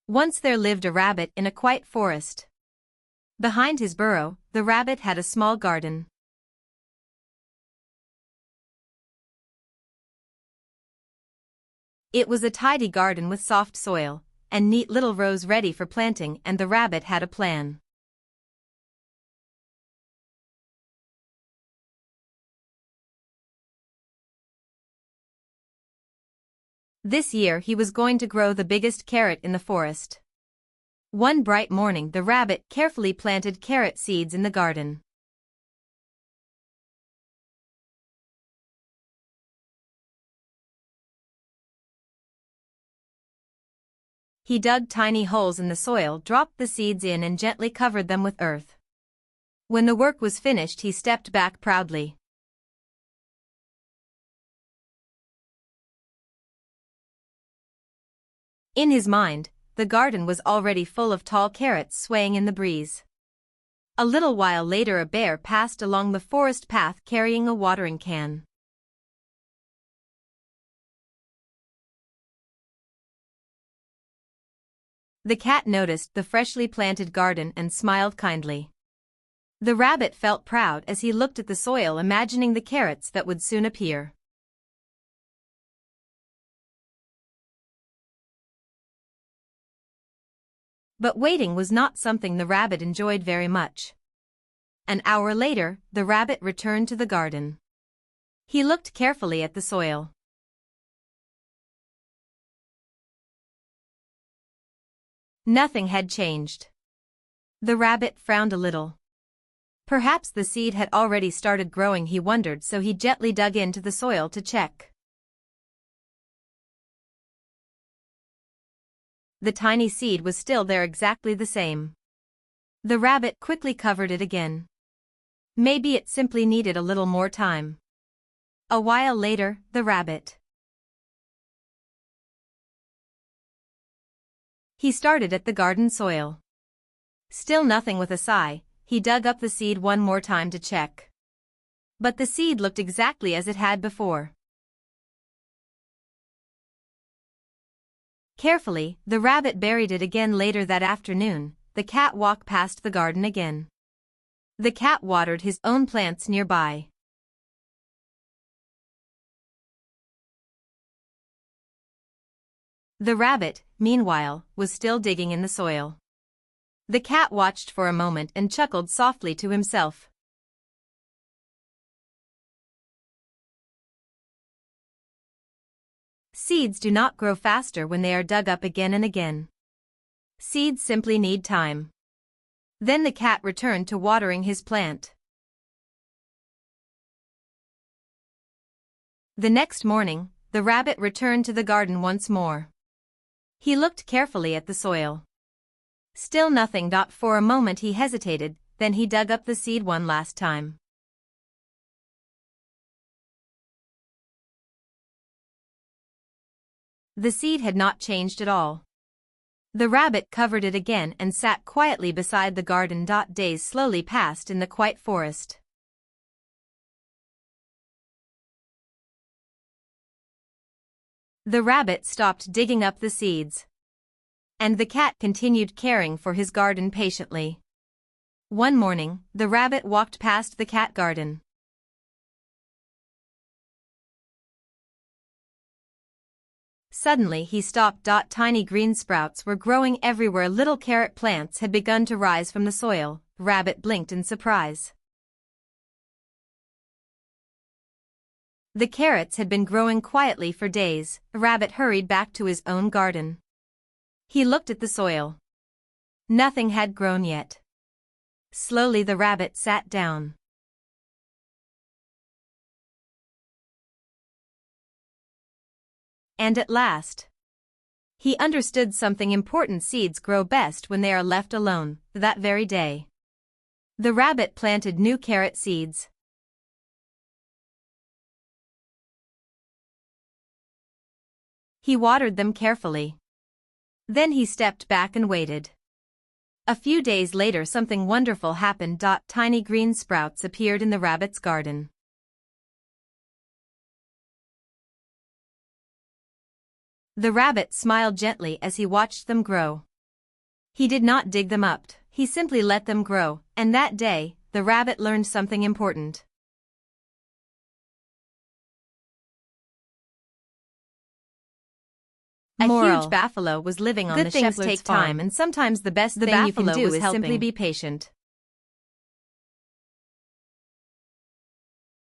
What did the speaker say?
Once there lived a rabbit in a quiet forest. Behind his burrow, the rabbit had a small garden. It was a tidy garden with soft soil, and neat little rows ready for planting, and the rabbit had a plan. This year he was going to grow the biggest carrot in the forest. One bright morning the rabbit carefully planted carrot seeds in the garden. He dug tiny holes in the soil, dropped the seeds in and gently covered them with earth. When the work was finished he stepped back proudly. In his mind, the garden was already full of tall carrots swaying in the breeze. A little while later a bear passed along the forest path carrying a watering can. The cat noticed the freshly planted garden and smiled kindly. The rabbit felt proud as he looked at the soil, imagining the carrots that would soon appear. But waiting was not something the rabbit enjoyed very much. An hour later, the rabbit returned to the garden. He looked carefully at the soil. Nothing had changed. The rabbit frowned a little. Perhaps the seed had already started growing, he wondered, so he gently dug into the soil to check. The tiny seed was still there, exactly the same. The rabbit quickly covered it again. Maybe it simply needed a little more time. A while later, the rabbit. He started at the garden soil. Still nothing. With a sigh, he dug up the seed one more time to check. But the seed looked exactly as it had before. Carefully, the rabbit buried it again. Later that afternoon, the cat walked past the garden again. The cat watered his own plants nearby. The rabbit, meanwhile, was still digging in the soil. The cat watched for a moment and chuckled softly to himself. Seeds do not grow faster when they are dug up again and again. Seeds simply need time. Then the cat returned to watering his plant. The next morning, the rabbit returned to the garden once more. He looked carefully at the soil. Still nothing. For a moment he hesitated, then he dug up the seed one last time. The seed had not changed at all. The rabbit covered it again and sat quietly beside the garden. Days slowly passed in the quiet forest. The rabbit stopped digging up the seeds. And the cat continued caring for his garden patiently. One morning, the rabbit walked past the cat garden. Suddenly he stopped. Tiny green sprouts were growing everywhere. Little carrot plants had begun to rise from the soil. Rabbit blinked in surprise. The carrots had been growing quietly for days. Rabbit hurried back to his own garden. He looked at the soil. Nothing had grown yet. Slowly the rabbit sat down. And at last, he understood something important. Seeds grow best when they are left alone. That very day, the rabbit planted new carrot seeds. He watered them carefully. Then he stepped back and waited. A few days later something wonderful happened. Tiny green sprouts appeared in the rabbit's garden. The rabbit smiled gently as he watched them grow. He did not dig them up, he simply let them grow, and that day, the rabbit learned something important. A huge buffalo was living on the shepherd's farm, and sometimes the best thing you can do is simply be patient.